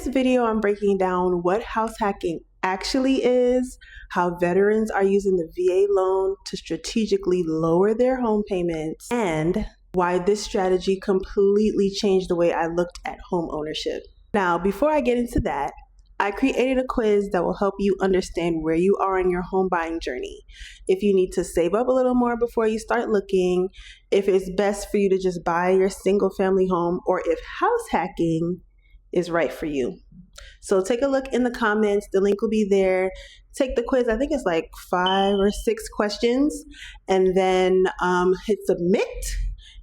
this video, I'm breaking down what house hacking actually is, how veterans are using the VA loan to strategically lower their home payments, and why this strategy completely changed the way I looked at home ownership. Now, before I get into that, I created a quiz that will help you understand where you are in your home buying journey. If you need to save up a little more before you start looking, if it's best for you to just buy your single family home, or if house hacking is right for you. So take a look in the comments. The link will be there. Take the quiz. I think it's like 5 or 6 questions, and then hit submit.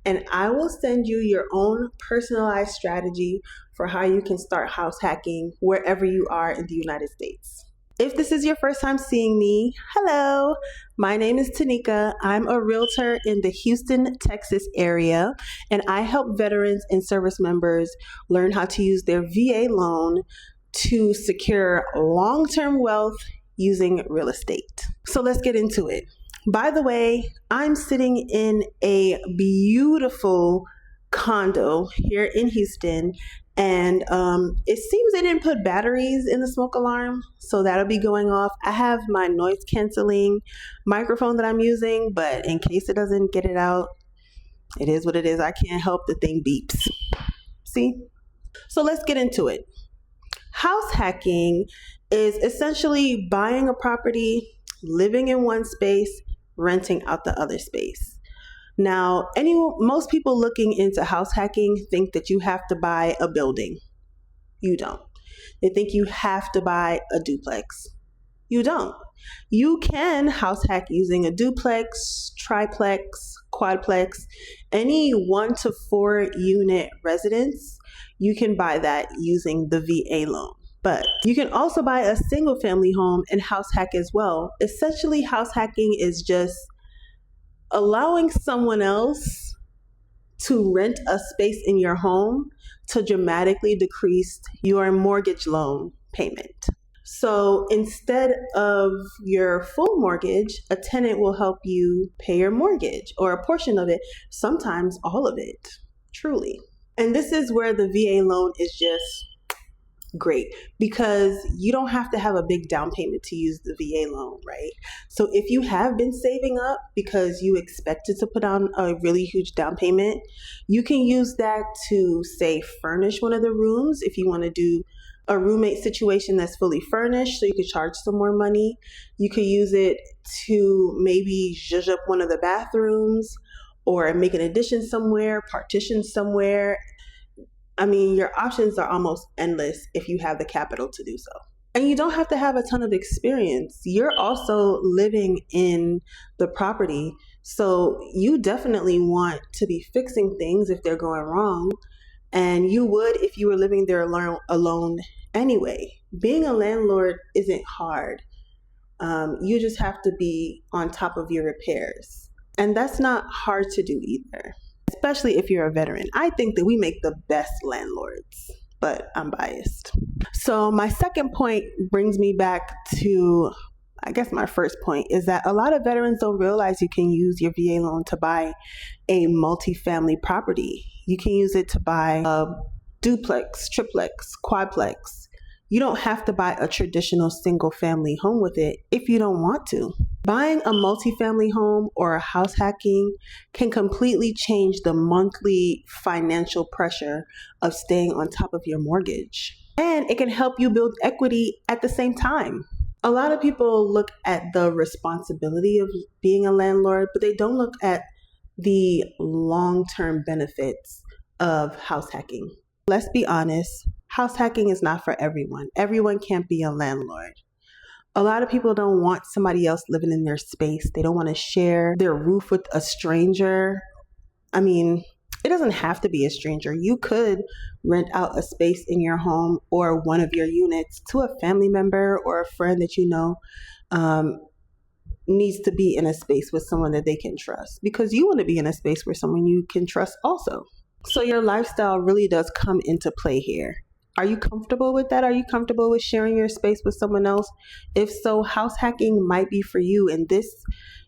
And I will send you your own personalized strategy for how you can start house hacking wherever you are in the United States. If this is your first time seeing me, hello, my name is Tanika. I'm a realtor in the Houston, Texas area, and I help veterans and service members learn how to use their VA loan to secure long-term wealth using real estate. So let's get into it. By the way, I'm sitting in a beautiful condo here in Houston, and it seems they didn't put batteries in the smoke alarm, so that'll be going off. I have my noise canceling microphone that I'm using, but in case it doesn't get it out, it is what it is. I can't help the thing beeps. See? So let's get into it. House hacking is essentially buying a property, living in one space, renting out the other space. Now, most people looking into house hacking think that you have to buy a building. You don't. They think you have to buy a duplex. You don't. You can house hack using a duplex, triplex, quadplex, any 1 to 4 unit residence. You can buy that using the VA loan. But you can also buy a single family home and house hack as well. Essentially, house hacking is just allowing someone else to rent a space in your home to dramatically decrease your mortgage loan payment. So instead of your full mortgage, a tenant will help you pay your mortgage, or a portion of it, sometimes all of it, truly. And this is where the VA loan is just great, because you don't have to have a big down payment to use the VA loan, right? So if you have been saving up because you expected to put on a really huge down payment, you can use that to, say, furnish one of the rooms if you want to do a roommate situation that's fully furnished, so you could charge some more money. You could use it to maybe zhuzh up one of the bathrooms, or make an addition somewhere, partition somewhere. I mean, your options are almost endless if you have the capital to do so. And you don't have to have a ton of experience. You're also living in the property, so you definitely want to be fixing things if they're going wrong. And you would if you were living there alone anyway. Being a landlord isn't hard. You just have to be on top of your repairs. And that's not hard to do either, especially if you're a veteran. I think that we make the best landlords, but I'm biased. So my second point brings me back to, I guess my first point is that a lot of veterans don't realize you can use your VA loan to buy a multifamily property. You can use it to buy a duplex, triplex, quadplex. You don't have to buy a traditional single family home with it if you don't want to. Buying a multifamily home or a house hacking can completely change the monthly financial pressure of staying on top of your mortgage. And it can help you build equity at the same time. A lot of people look at the responsibility of being a landlord, but they don't look at the long-term benefits of house hacking. Let's be honest, house hacking is not for everyone. Everyone can't be a landlord. A lot of people don't want somebody else living in their space. They don't want to share their roof with a stranger. I mean, it doesn't have to be a stranger. You could rent out a space in your home or one of your units to a family member or a friend that you know needs to be in a space with someone that they can trust, because you want to be in a space where someone you can trust also. So your lifestyle really does come into play here. Are you comfortable with that? Are you comfortable with sharing your space with someone else? If so, house hacking might be for you. And this,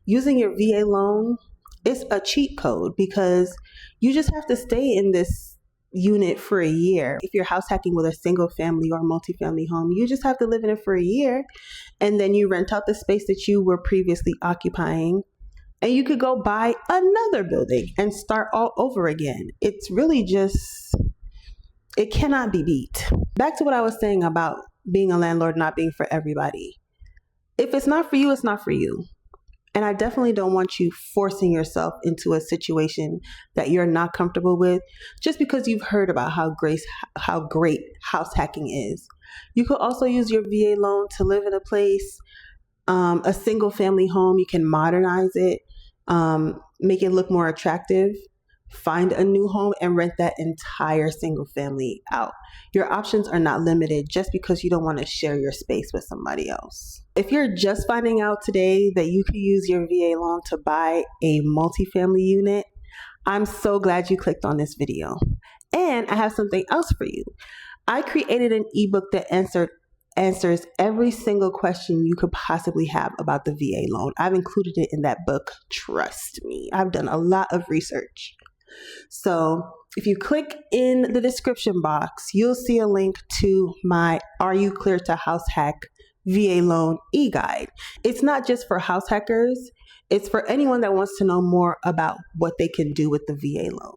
using your VA loan, it's a cheat code, because you just have to stay in this unit for a year. If you're house hacking with a single family or multifamily home, you just have to live in it for a year, and then you rent out the space that you were previously occupying, and you could go buy another building and start all over again. It's really just, it cannot be beat. Back to what I was saying about being a landlord not being for everybody. If it's not for you, it's not for you. And I definitely don't want you forcing yourself into a situation that you're not comfortable with just because you've heard about how great house hacking is. You could also use your VA loan to live in a place, a single family home. You can modernize it, make it look more attractive, find a new home and rent that entire single family out. Your options are not limited just because you don't want to share your space with somebody else. If you're just finding out today that you can use your VA loan to buy a multifamily unit, I'm so glad you clicked on this video. And I have something else for you. I created an ebook that answers every single question you could possibly have about the VA loan. I've included it in that book. Trust me, I've done a lot of research. So if you click in the description box, you'll see a link to my Are You Clear to House Hack VA Loan e-guide. It's not just for house hackers. It's for anyone that wants to know more about what they can do with the VA loan.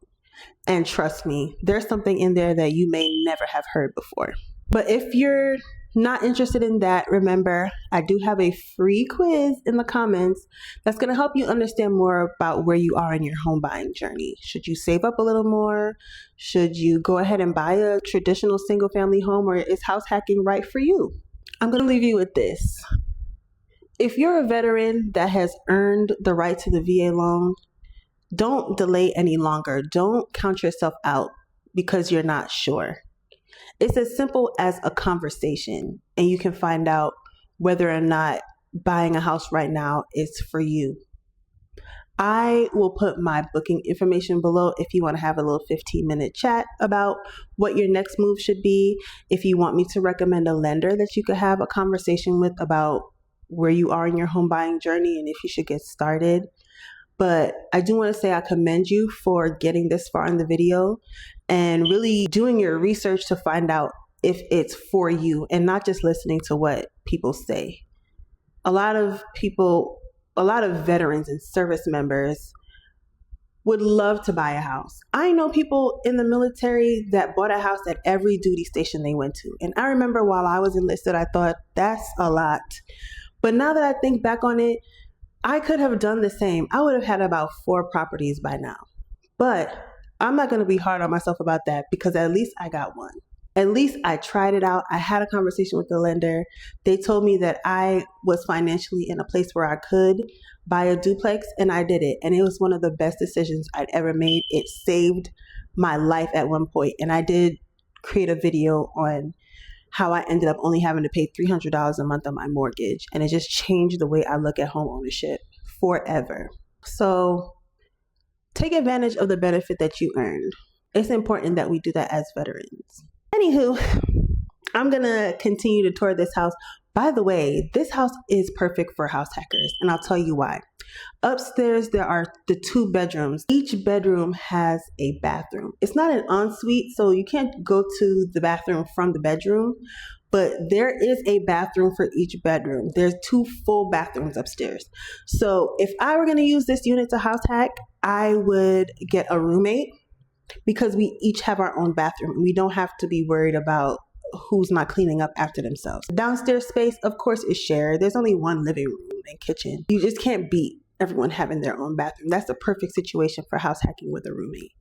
And trust me, there's something in there that you may never have heard before. But if you're not interested in that, remember, I do have a free quiz in the comments that's going to help you understand more about where you are in your home buying journey. Should you save up a little more? Should you go ahead and buy a traditional single family home, or is house hacking right for you? I'm going to leave you with this. If you're a veteran that has earned the right to the VA loan, don't delay any longer. Don't count yourself out because you're not sure. It's as simple as a conversation, and you can find out whether or not buying a house right now is for you. I will put my booking information below if you want to have a little 15-minute chat about what your next move should be. If you want me to recommend a lender that you could have a conversation with about where you are in your home buying journey and if you should get started. But I do want to say I commend you for getting this far in the video and really doing your research to find out if it's for you and not just listening to what people say. A lot of veterans and service members would love to buy a house. I know people in the military that bought a house at every duty station they went to. And I remember while I was enlisted, I thought that's a lot. But now that I think back on it, I could have done the same. I would have had about 4 properties by now. But I'm not going to be hard on myself about that because at least I got one. At least I tried it out. I had a conversation with the lender. They told me that I was financially in a place where I could buy a duplex, and I did it. And it was one of the best decisions I'd ever made. It saved my life at one point. And I did create a video on how I ended up only having to pay $300 a month on my mortgage. And it just changed the way I look at home ownership forever. So take advantage of the benefit that you earned. It's important that we do that as veterans. Anywho, I'm going to continue to tour this house. By the way, this house is perfect for house hackers, and I'll tell you why. Upstairs, there are the 2 bedrooms. Each bedroom has a bathroom. It's not an ensuite, so you can't go to the bathroom from the bedroom, but there is a bathroom for each bedroom. There's 2 full bathrooms upstairs. So if I were going to use this unit to house hack, I would get a roommate because we each have our own bathroom. We don't have to be worried about who's not cleaning up after themselves. Downstairs space, of course, is shared. There's only one living room and kitchen. You just can't beat everyone having their own bathroom. That's the perfect situation for house hacking with a roommate.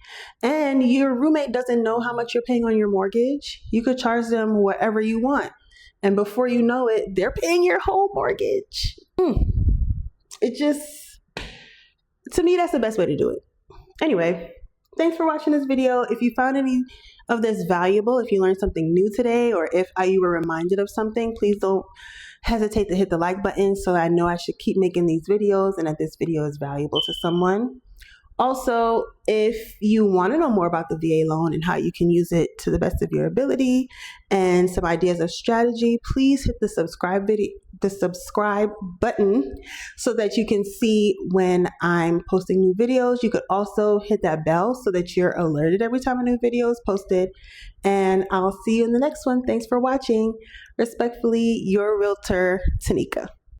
And your roommate doesn't know how much you're paying on your mortgage. You could charge them whatever you want. And before you know it, they're paying your whole mortgage. It just, to me, that's the best way to do it. Anyway, thanks for watching this video. If you found any of this valuable, if you learned something new today, or if you were reminded of something, please don't hesitate to hit the like button so I know I should keep making these videos and that this video is valuable to someone. Also, if you want to know more about the VA loan and how you can use it to the best of your ability and some ideas of strategy, please hit the subscribe button so that you can see when I'm posting new videos. You could also hit that bell so that you're alerted every time a new video is posted. And I'll see you in the next one. Thanks for watching. Respectfully, your realtor, Tanika.